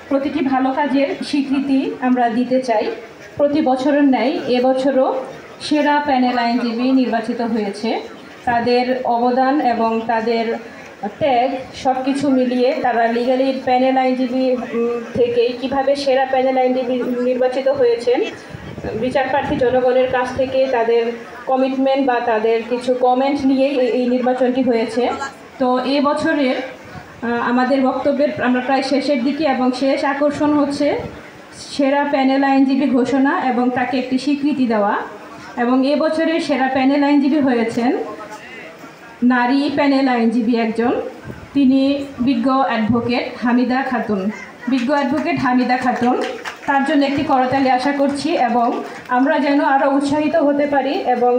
প্রতিটি ভালো কাজের স্বীকৃতি আমরা দিতে চাই। প্রতি বছরের ন্যায় এবছরও সেরা প্যানেল আইনজীবী নির্বাচিত হয়েছে। তাদের অবদান এবং তাদের ট্যাগ সব কিছু মিলিয়ে তারা লিগ্যাল এইড প্যানেল আইনজীবী থেকেই কীভাবে সেরা প্যানেল আইনজীবী নির্বাচিত হয়েছেন, বিচারপ্রার্থী জনগণের কাছ থেকে তাদের কমিটমেন্ট বা তাদের কিছু কমেন্ট নিয়েই এই নির্বাচনটি হয়েছে। তো এই বছরের আমাদের বক্তব্যের আমরা প্রায় শেষের দিকে এবং শেষ আকর্ষণ হচ্ছে সেরা প্যানেল আইনজীবী ঘোষণা এবং তাকে একটি স্বীকৃতি দেওয়া। এবং এবছরের সেরা প্যানেল আইনজীবী হয়েছেন নারী প্যানেল আইনজীবী একজন, তিনি বিজ্ঞ অ্যাডভোকেট হামিদা খাতুন। তার জন্য একটি করতালি আশা করছি এবং আমরা যেন আরও উৎসাহিত হতে পারি এবং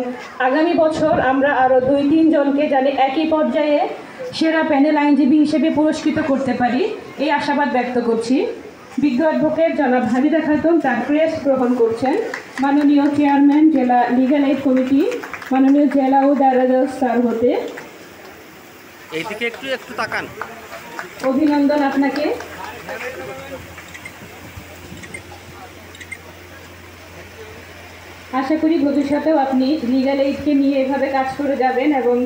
আগামী বছর আমরা আরও 2-3 জনকে জানি একই পর্যায়ে সেরা প্যানেল আইনজীবী হিসেবে পুরস্কৃত করতে পারি, এই আশাবাদ ব্যক্ত করছি। বিজ্ঞ অ্যাডভোকেট জনাব হামিদা খাতুন তার ক্রেস্ট গ্রহণ করছেন মাননীয় চেয়ারম্যান জেলা লিগ্যাল এইড কমিটি, মাননীয় জেলা ও দায়রা জজ স্যার হতে। এইদিকে একটু তাকান। অভিনন্দন আপনাকে। আশা করি ভবিষ্যতেও আপনি লিগ্যাল এইডকে নিয়ে এভাবে কাজ করে যাবেন এবং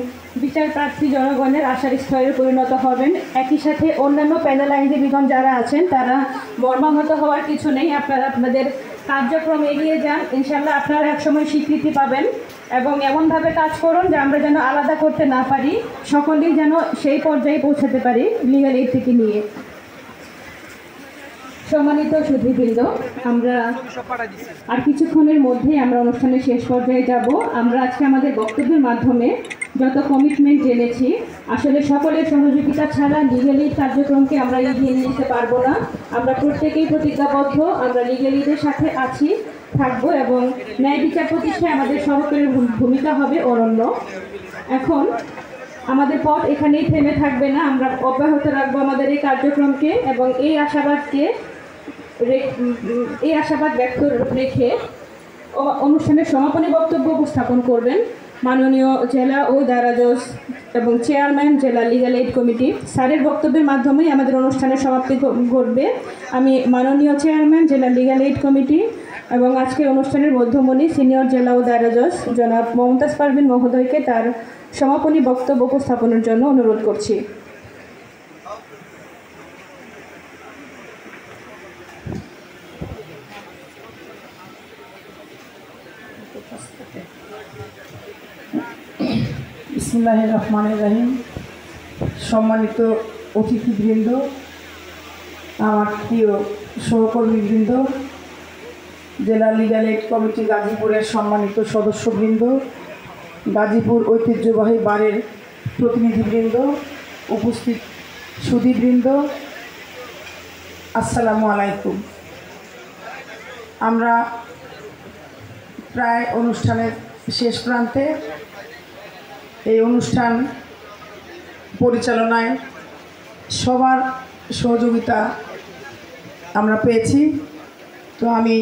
বিচার প্রার্থী জনগণের আশার স্থলে পরিণত হবেন। একই সাথে অন্যান্য প্যানেল আইনজীবীগণ যারা আছেন তারা মর্মাহত হওয়ার কিছু নেই, আপনারা আপনাদের কার্যক্রম এগিয়ে যান, ইনশাল্লাহ আপনারা একসময় স্বীকৃতি পাবেন এবং এমনভাবে কাজ করুন যে আমরা যেন আলাদা করতে না পারি, সকলেই যেন সেই পর্যায়ে পৌঁছাতে পারি লিগ্যাল এইড থেকে নিয়ে। সম্মানিত সুধীবৃন্দ, আমরা আর কিছুক্ষণের মধ্যেই আমরা অনুষ্ঠানের শেষ পর্যায়ে যাব। আমরা আজকে আমাদের বক্তব্যের মাধ্যমে যত কমিটমেন্ট জেনেছি, আসলে সকলের সহযোগিতা ছাড়া লিগ্যাল এইড কার্যক্রমকে আমরা এগিয়ে নিয়ে যেতে পারবো না। আমরা প্রত্যেকেই প্রতিজ্ঞাবদ্ধ, আমরা লিগ্যাল এইডের সাথে আছি, থাকবো এবং ন্যায় বিচার প্রতিষ্ঠায় আমাদের সকলের ভূমিকা হবে অনন্য। এখন আমাদের পথ এখানেই থেমে থাকবে না, আমরা অব্যাহত রাখবো আমাদের এই কার্যক্রমকে এবং এই আশাবাদ ব্যক্ত রেখে অনুষ্ঠানের সমাপনী বক্তব্য উপস্থাপন করবেন মাননীয় জেলা ও দায়রা জজ এবং চেয়ারম্যান জেলা লিগ্যাল এইড কমিটি। স্যারের বক্তব্যের মাধ্যমেই আমাদের অনুষ্ঠানের সমাপ্তি ঘটবে। আমি মাননীয় চেয়ারম্যান জেলা লিগ্যাল এইড কমিটি এবং আজকের অনুষ্ঠানের মধ্যমণি সিনিয়র জেলা ও দায়রা জজ জনাব মমতাজ পারভিন মহোদয়কে তার সমাপনী বক্তব্য উপস্থাপনের জন্য অনুরোধ করছি। বিসমিল্লাহির রহমানির রহিম। সম্মানিত অতিথিবৃন্দ, আমার প্রিয় সহকর্মীবৃন্দ, জেলা লিগ্যাল এইড কমিটি গাজীপুরের সম্মানিত সদস্যবৃন্দ, গাজীপুর ঐতিহ্যবাহী বারের প্রতিনিধিবৃন্দ, উপস্থিত সুধীবৃন্দ, আসসালামু আলাইকুম। আমরা প্রায় অনুষ্ঠানের শেষ প্রান্তে। এই অনুষ্ঠান পরিচালনায় সবার সহযোগিতা আমরা পেয়েছি, তো আমি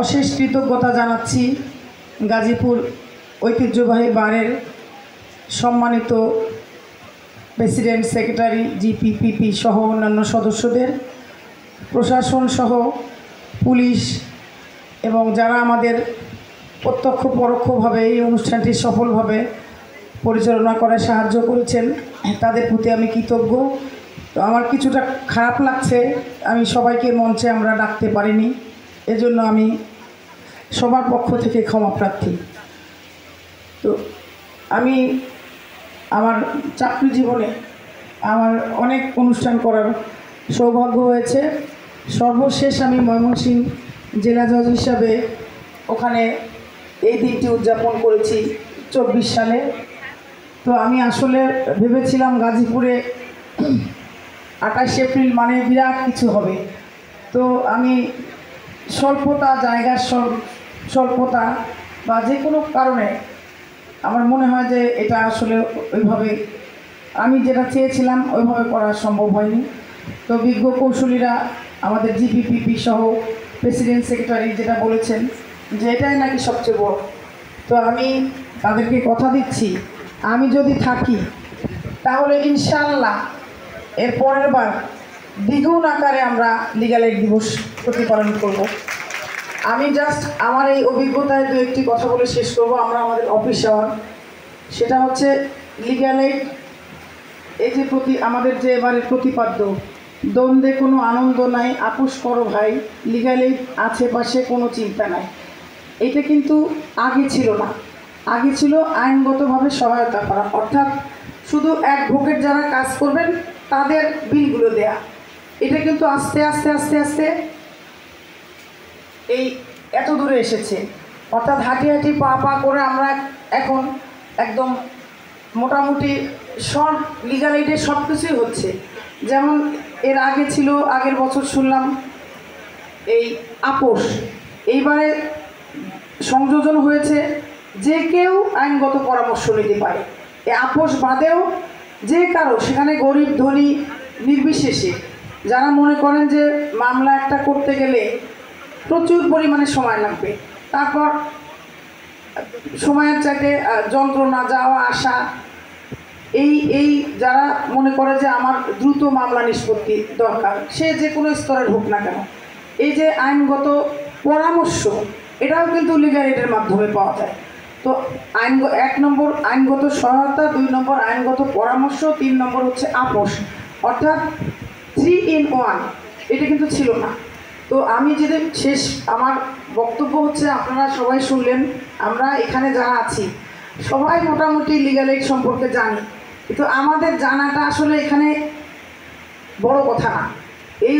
অশেষ কৃতজ্ঞতা জানাচ্ছি গাজীপুর ঐতিহ্যবাহী বারের সম্মানিত প্রেসিডেন্ট, সেক্রেটারি, জিপিপিপি সহ অন্যান্য সদস্যদের, প্রশাসন সহ পুলিশ এবং যারা আমাদের প্রত্যক্ষ পরোক্ষভাবে এই অনুষ্ঠানটি সফলভাবে পরিচালনা করায় সাহায্য করেছেন, তাদের প্রতি আমি কৃতজ্ঞ। তো আমার কিছুটা খারাপ লাগছে, আমি সবাইকে মঞ্চে আমরা ডাকতে পারিনি, এজন্য আমি সবার পক্ষ থেকে ক্ষমা প্রার্থী। তো আমি আমার চাকরি জীবনে আমার অনেক অনুষ্ঠান করার সৌভাগ্য হয়েছে। সর্বশেষ আমি ময়মনসিংহ জেলা জজ হিসাবে ওখানে এই দিনটি উদযাপন করেছি 24 সালে। তো আমি আসলে ভেবেছিলাম গাজীপুরে 28 এপ্রিল মানে বিরাট কিছু হবে। তো আমি স্বল্পতা, জায়গার স্বল্পতা বা যে কোনো কারণে আমার মনে হয় যে এটা আসলে ওইভাবে আমি যেটা চেয়েছিলাম ওইভাবে করা সম্ভব হয়নি। তো বিজ্ঞ কৌশলীরা আমাদের জিপিপিপি সহ প্রেসিডেন্ট, সেক্রেটারি যেটা বলেছেন যে এটাই নাকি সবচেয়ে বড়। তো আমি তাদেরকে কথা দিচ্ছি, আমি যদি থাকি তাহলে ইনশাআল্লাহ এর পরের বার দ্বিগুণ আকারে আমরা লিগ্যাল এইড দিবস প্রতিপালন করব। আমি জাস্ট আমার এই অভিজ্ঞতায় দু একটি কথা বলে শেষ করব। আমরা আমাদের অফিস আওয়ার, সেটা হচ্ছে লিগ্যাল এইড এই যে আমাদের যে এবারের প্রতিপাদ্য, দ্বন্দ্বে কোনো আনন্দ নাই, আপোষ করো ভাই, লিগ্যাল এইড আছে পাশে, কোনো চিন্তা নাই। এটা কিন্তু আগে ছিল না। আগে ছিল আইনগতভাবে সহায়তা করা, অর্থাৎ শুধু অ্যাডভোকেট যারা কাজ করবেন তাদের বিলগুলো দেয়া। এটা কিন্তু আস্তে আস্তে আস্তে আস্তে এই এত দূরে এসেছে, অর্থাৎ হাঁটি হাঁটি পা পা করে আমরা এখন একদম মোটামুটি সব লিগ্যাল এইডের সব কিছুই হচ্ছে। যেমন এর আগে ছিল, আগের বছর শুনলাম এই আপোষ, এইবারে সংযোজন হয়েছে যে কেউ আইনগত পরামর্শ নিতে পারে। এই আপোষ বাদেও যে কারো, সেখানে গরিব ধনী নির্বিশেষে, যারা মনে করেন যে মামলা একটা করতে গেলে প্রচুর পরিমাণে সময় লাগবে, তারপর সময়ের চাইতে যন্ত্রণা, যাওয়া আসা, এই যারা মনে করে যে আমার দ্রুত মামলা নিষ্পত্তি দরকার, সে যে কোনো স্তরের হোক না কেন, এই যে আইনগত পরামর্শ, এটাও কিন্তু লিগ্যাল এইডের মাধ্যমে পাওয়া যায়। তো এক নম্বর আইনগত সহায়তা, 2 নম্বর আইনগত পরামর্শ, 3 নম্বর হচ্ছে আপোষ, অর্থাৎ 3 in 1। এটা কিন্তু ছিল না। তো আমি যেদিন শেষ আমার বক্তব্য হচ্ছে, আপনারা সবাই শুনলেন, আমরা এখানে যারা আছি সবাই মোটামুটি লিগ্যাল এইড সম্পর্কে জানি, কিন্তু আমাদের জানাটা আসলে এখানে বড় কথা না। এই